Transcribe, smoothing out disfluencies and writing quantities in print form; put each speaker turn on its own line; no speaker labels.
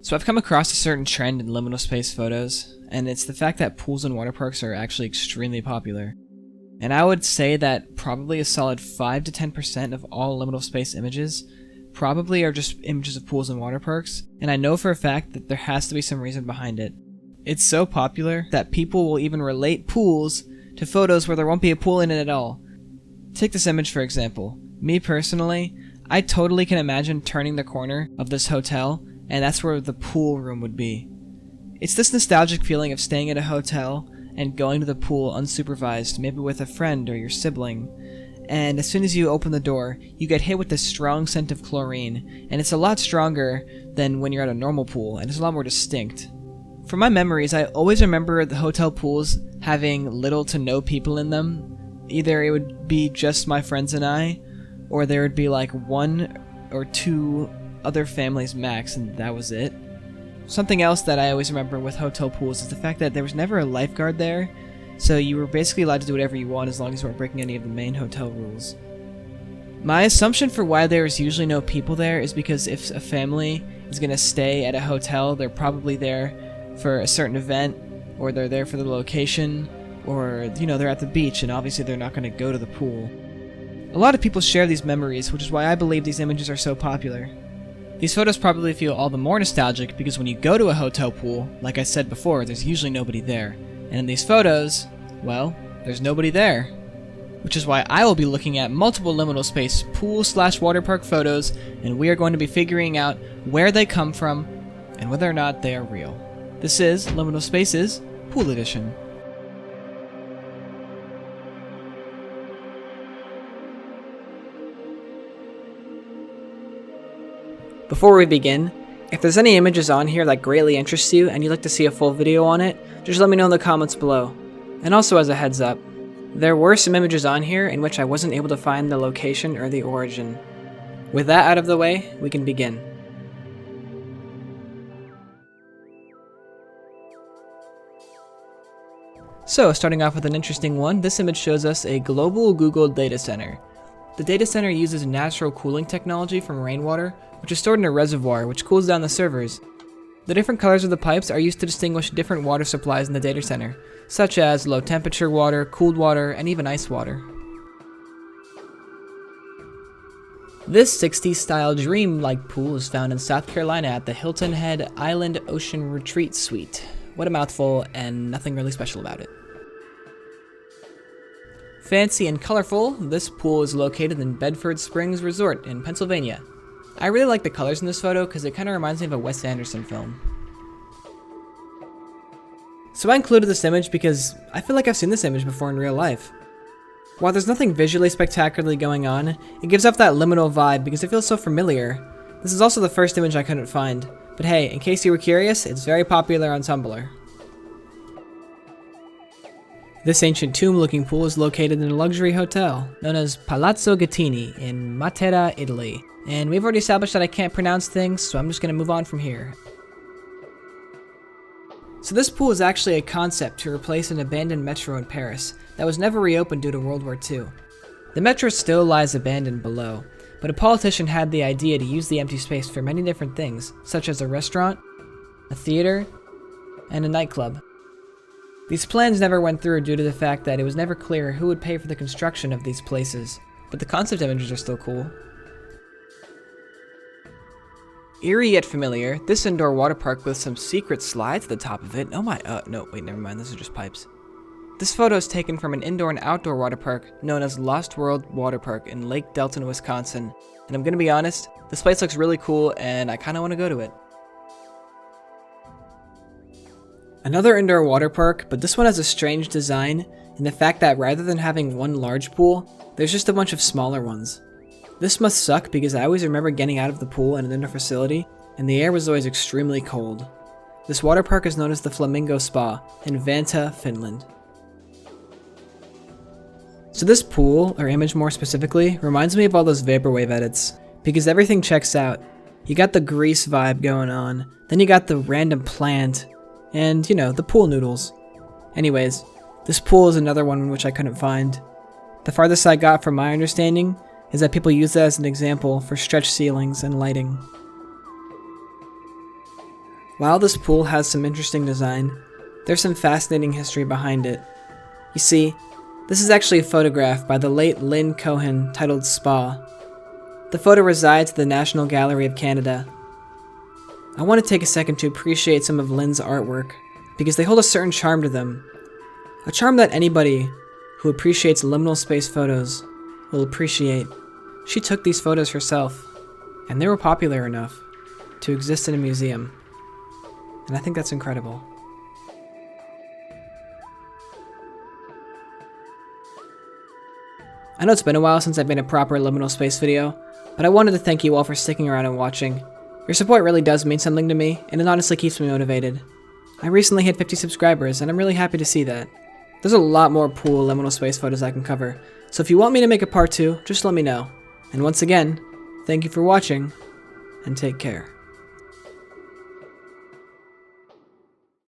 So I've come across a certain trend in liminal space photos, and it's the fact that pools and water parks are actually extremely popular. And I would say that probably a solid 5 to 10% of all liminal space images probably are just images of pools and water parks, and I know for a fact that there has to be some reason behind it. It's so popular that people will even relate pools to photos where there won't be a pool in it at all. Take this image for example. Me personally, I totally can imagine turning the corner of this hotel, and that's where the pool room would be. It's this nostalgic feeling of staying at a hotel and going to the pool unsupervised, maybe with a friend or your sibling. And as soon as you open the door, you get hit with this strong scent of chlorine, and it's a lot stronger than when you're at a normal pool, and it's a lot more distinct. From my memories, I always remember the hotel pools having little to no people in them. Either it would be just my friends and I, or there would be like 1 or 2 other families max, and that was it. Something else that I always remember with hotel pools is the fact that there was never a lifeguard there, so you were basically allowed to do whatever you want as long as you weren't breaking any of the main hotel rules. My assumption for why there is usually no people there is because if a family is going to stay at a hotel, they're probably there for a certain event, or they're there for the location, or they're at the beach and obviously they're not going to go to the pool. A lot of people share these memories, which is why I believe these images are so popular. These photos probably feel all the more nostalgic because when you go to a hotel pool, like I said before, there's usually nobody there. And in these photos, well, there's nobody there. Which is why I will be looking at multiple liminal space pool/water park photos, and we are going to be figuring out where they come from and whether or not they are real. This is Liminal Spaces, Pool Edition. Before we begin, if there's any images on here that greatly interest you and you'd like to see a full video on it, just let me know in the comments below. And also as a heads up, there were some images on here in which I wasn't able to find the location or the origin. With that out of the way, we can begin. So, starting off with an interesting one, this image shows us a global Google data center. The data center uses natural cooling technology from rainwater, which is stored in a reservoir which cools down the servers. The different colors of the pipes are used to distinguish different water supplies in the data center, such as low temperature water, cooled water, and even ice water. This 60s style dream-like pool is found in South Carolina at the Hilton Head Island Ocean Retreat Suite. What a mouthful, and nothing really special about it. Fancy and colorful, this pool is located in Bedford Springs Resort in Pennsylvania. I really like the colors in this photo because it kind of reminds me of a Wes Anderson film. So I included this image because I feel like I've seen this image before in real life. While there's nothing visually spectacularly going on, it gives off that liminal vibe because it feels so familiar. This is also the first image I couldn't find, but hey, in case you were curious, it's very popular on Tumblr. This ancient tomb-looking pool is located in a luxury hotel known as Palazzo Gattini in Matera, Italy. And we've already established that I can't pronounce things, so I'm just going to move on from here. So this pool is actually a concept to replace an abandoned metro in Paris that was never reopened due to World War II. The metro still lies abandoned below, but a politician had the idea to use the empty space for many different things, such as a restaurant, a theater, and a nightclub. These plans never went through due to the fact that it was never clear who would pay for the construction of these places, but the concept images are still cool. Eerie yet familiar, this indoor water park with some secret slides at the top of it. Oh my, no, wait, never mind, this is just pipes. This photo is taken from an indoor and outdoor water park known as Lost World Water Park in Lake Delton, Wisconsin. And I'm gonna be honest, this place looks really cool and I kinda wanna go to it. Another indoor water park, but this one has a strange design in the fact that rather than having one large pool, there's just a bunch of smaller ones. This must suck because I always remember getting out of the pool in an indoor facility, and the air was always extremely cold. This water park is known as the Flamingo Spa in Vanta, Finland. So this pool, or image more specifically, reminds me of all those vaporwave edits, because everything checks out. You got the grease vibe going on, then you got the random plant, and the pool noodles. Anyways, this pool is another one which I couldn't find. The farthest I got from my understanding is that people use that as an example for stretched ceilings and lighting. While this pool has some interesting design, there's some fascinating history behind it. You see, this is actually a photograph by the late Lynn Cohen titled Spa. The photo resides at the National Gallery of Canada. I want to take a second to appreciate some of Lynn's artwork, because they hold a certain charm to them. A charm that anybody who appreciates liminal space photos will appreciate. She took these photos herself, and they were popular enough to exist in a museum. And I think that's incredible. I know it's been a while since I've made a proper liminal space video, but I wanted to thank you all for sticking around and watching. Your support really does mean something to me, and it honestly keeps me motivated. I recently hit 50 subscribers, and I'm really happy to see that. There's a lot more pool liminal space photos I can cover, so if you want me to make a part 2, just let me know. And once again, thank you for watching, and take care.